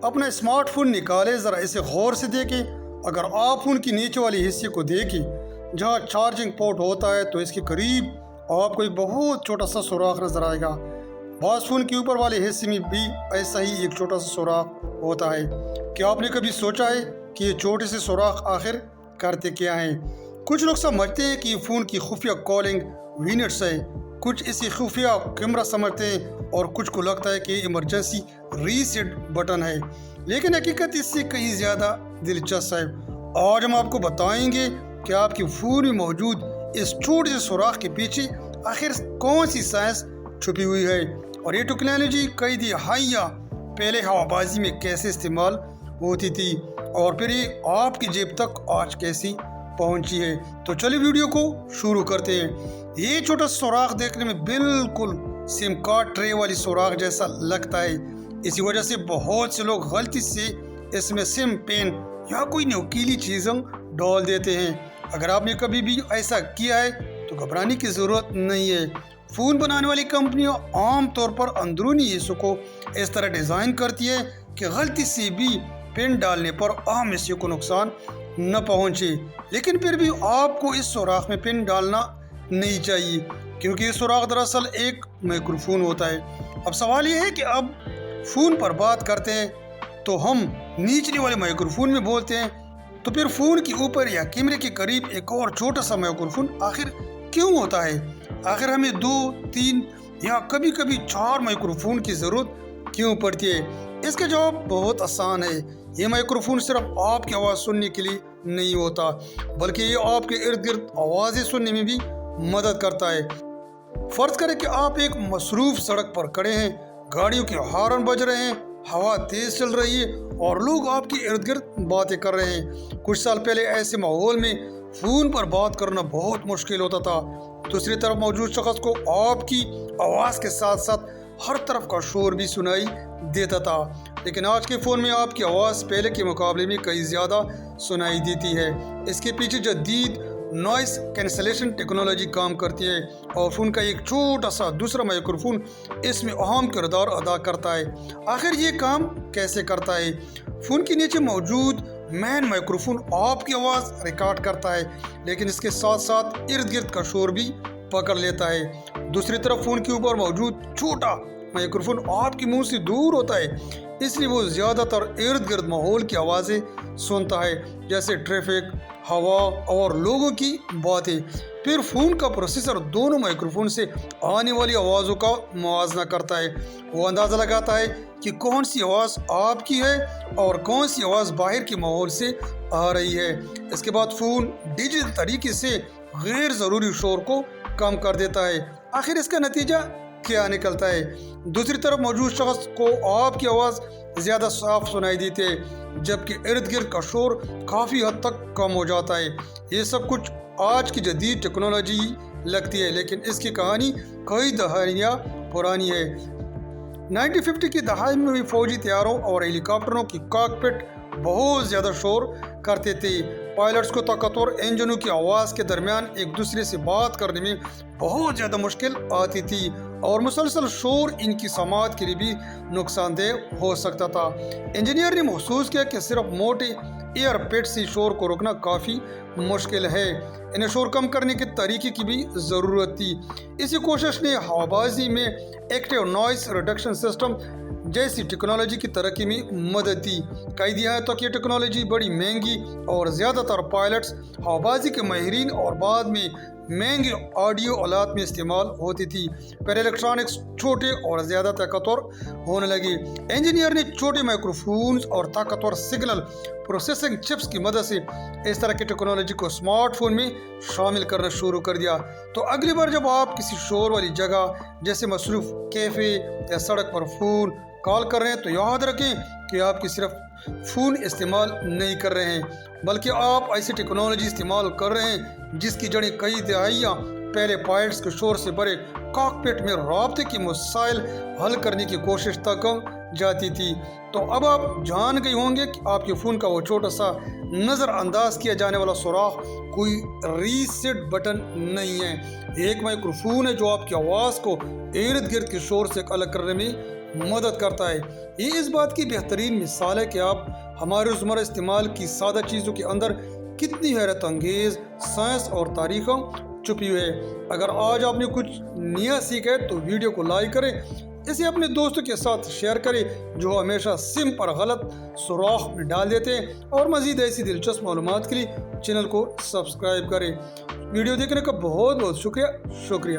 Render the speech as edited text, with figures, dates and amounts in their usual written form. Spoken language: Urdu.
اپنا اسمارٹ فون نکالے، ذرا اسے غور سے دیکھیں۔ اگر آپ فون کی نیچے والی حصے کو دیکھیں جہاں چارجنگ پورٹ ہوتا ہے تو اس کے قریب آپ کو ایک بہت چھوٹا سا سوراخ نظر آئے گا۔ بعض فون کے اوپر والے حصے میں بھی ایسا ہی ایک چھوٹا سا سوراخ ہوتا ہے۔ کیا آپ نے کبھی سوچا ہے کہ یہ چھوٹے سے سوراخ آخر کرتے کیا ہیں؟ کچھ لوگ سمجھتے ہیں کہ یہ فون کی خفیہ کالنگ یونٹس ہے، کچھ اسے خفیہ کیمرہ سمجھتے ہیں اور کچھ کو لگتا ہے کہ یہ ایمرجنسی ریسیٹ بٹن ہے، لیکن حقیقت اس سے کہیں زیادہ دلچسپ ہے۔ آج ہم آپ کو بتائیں گے کہ آپ کے فون میں موجود اس چھوٹے سے سوراخ کے پیچھے آخر کون سی سائنس چھپی ہوئی ہے، اور یہ ٹیکنالوجی کئی دہائیاں پہلے ہوا بازی میں کیسے استعمال ہوتی تھی اور پھر یہ آپ کی جیب تک آج کیسی پہنچی ہے۔ تو چلیے ویڈیو کو شروع کرتے ہیں۔ یہ چھوٹا سوراخ دیکھنے میں بالکل سم کارڈ ٹرے والی سوراخ جیسا لگتا ہے، اسی وجہ سے بہت سے لوگ غلطی سے اس میں سم پین یا کوئی نوکیلی چیزیں ڈال دیتے ہیں۔ اگر آپ نے کبھی بھی ایسا کیا ہے تو گھبرانے کی ضرورت نہیں ہے۔ فون بنانے والی کمپنیاں عام طور پر اندرونی حصوں کو اس طرح ڈیزائن کرتی ہے کہ غلطی سے بھی پن ڈالنے پر عام حصے کو نقصان نہ پہنچے، لیکن پھر بھی آپ کو اس سوراخ میں پن ڈالنا نہیں چاہیے کیونکہ یہ سوراخ دراصل ایک مائکروفون ہوتا ہے۔ اب سوال یہ ہے کہ اب فون پر بات کرتے ہیں تو ہم نیچلے والے مائکروفون میں بولتے ہیں، تو پھر فون کے اوپر یا کیمرے کے قریب ایک اور چھوٹا سا مائکروفون آخر کیوں ہوتا ہے؟ آخر ہمیں 2، 3 یا کبھی کبھی 4 مائکروفون کی ضرورت کیوں پڑتی ہے؟ اس کا جواب بہت آسان ہے۔ یہ مائکروفون صرف آپ کی آواز سننے کے لیے نہیں ہوتا، بلکہ یہ آپ کے ارد گرد آوازیں سننے میں بھی مدد کرتا ہے۔ فرض کریں کہ آپ ایک مصروف سڑک پر کھڑے ہیں، گاڑیوں کے ہارن بج رہے ہیں، ہوا تیز چل رہی ہے اور لوگ آپ کے ارد گرد باتیں کر رہے ہیں۔ کچھ سال پہلے ایسے ماحول میں فون پر بات کرنا بہت مشکل ہوتا تھا۔ دوسری طرف موجود شخص کو آپ کی آواز کے ساتھ ساتھ ہر طرف کا شور بھی سنائی دیتا تھا، لیکن آج کے فون میں آپ کی آواز پہلے کے مقابلے میں کئی زیادہ سنائی دیتی ہے۔ اس کے پیچھے جدید نوائز کینسلیشن ٹیکنالوجی کام کرتی ہے اور فون کا ایک چھوٹا سا دوسرا مائکروفون اس میں اہم کردار ادا کرتا ہے۔ آخر یہ کام کیسے کرتا ہے؟ فون کے نیچے موجود مین مائکروفون آپ کی آواز ریکارڈ کرتا ہے، لیکن اس کے ساتھ ساتھ ارد گرد کا شور بھی پکڑ لیتا ہے۔ دوسری طرف فون کے اوپر موجود چھوٹا مائکروفون آپ کے منہ سے دور ہوتا ہے، اس لیے وہ زیادہ تر ارد گرد ماحول کی آوازیں سنتا ہے، جیسے ٹریفک، ہوا اور لوگوں کی باتیں۔ پھر فون کا پروسیسر دونوں مائکروفون سے آنے والی آوازوں کا موازنہ کرتا ہے۔ وہ اندازہ لگاتا ہے کہ کون سی آواز آپ کی ہے اور کون سی آواز باہر کے ماحول سے آ رہی ہے۔ اس کے بعد فون ڈیجیٹل طریقے سے غیر ضروری شور کو کم کر دیتا ہے۔ آخر اس کا نتیجہ کیا نکلتا ہے؟ دوسری طرف موجود شخص کو آپ کی آواز زیادہ صاف سنائی دیتی ہے، جبکہ ارد گرد کا شور کافی حد تک کم ہو جاتا ہے۔ یہ سب کچھ آج کی جدید ٹیکنالوجی لگتی ہے، لیکن اس کی کہانی کئی دہائیاں پرانی ہے۔ 1950 کی دہائی میں بھی فوجی طیاروں اور ہیلی کاپٹروں کی کاکپٹ بہت زیادہ شور کرتے تھے۔ پائلٹس کو طاقتور انجنوں کی آواز کے درمیان ایک دوسرے سے بات کرنے میں بہت زیادہ مشکل آتی تھی اور مسلسل شور ان کی سماعت کے لیے بھی نقصان دہ ہو سکتا تھا۔ انجینئر نے محسوس کیا کہ صرف موٹے ایئر پیڈ سے شور کو روکنا کافی مشکل ہے، انہیں شور کم کرنے کے طریقے کی بھی ضرورت تھی۔ اسی کوشش نے ہوابازی میں ایکٹیو نوائز ریڈکشن سسٹم جیسی ٹیکنالوجی کی ترقی میں مدد دی۔ کئی دہائیوں تک یہ ٹیکنالوجی بڑی مہنگی اور زیادہ تر پائلٹس، ہوابازی کے ماہرین اور بعد میں مہنگے آڈیو آلات میں استعمال ہوتی تھی۔ پھر الیکٹرانکس چھوٹے اور زیادہ طاقتور ہونے لگے۔ انجینئر نے چھوٹے مائکروفونز اور طاقتور سگنل پروسیسنگ چپس کی مدد سے اس طرح کی ٹیکنالوجی کو اسمارٹ فون میں شامل کرنا شروع کر دیا۔ تو اگلی بار جب آپ کسی شور والی جگہ جیسے مصروف کیفے یا سڑک پر فون کال کر رہے ہیں تو یاد رکھیں کہ آپ کی صرف فون استعمال نہیں کر رہے ہیں، بلکہ آپ ایسی ٹیکنالوجی استعمال کر رہے ہیں جس کی جڑیں کئی دہائیاں پہلے پائلٹس کے شور سے بھرے کاکپٹ میں رابطے کے مسائل حل کرنے کی کوشش تک جاتی تھی۔ تو اب آپ جان گئے ہوں گے کہ آپ کے فون کا وہ چھوٹا سا نظر انداز کیا جانے والا سوراخ کوئی ریسیٹ بٹن نہیں ہے، ایک مائکروفون ہے جو آپ کی آواز کو ارد گرد کے شور سے الگ کرنے میں مدد کرتا ہے۔ یہ اس بات کی بہترین مثال ہے کہ آپ ہمارے روزمرہ استعمال کی سادہ چیزوں کے اندر کتنی حیرت انگیز سائنس اور تاریخ چھپی ہوئی ہے۔ اگر آج آپ نے کچھ نیا سیکھا ہے تو ویڈیو کو لائک کریں، اسے اپنے دوستوں کے ساتھ شیئر کریں جو ہمیشہ سم پر غلط سوراخ میں ڈال دیتے ہیں، اور مزید ایسی دلچسپ معلومات کے لیے چینل کو سبسکرائب کریں۔ ویڈیو دیکھنے کا بہت بہت شکریہ۔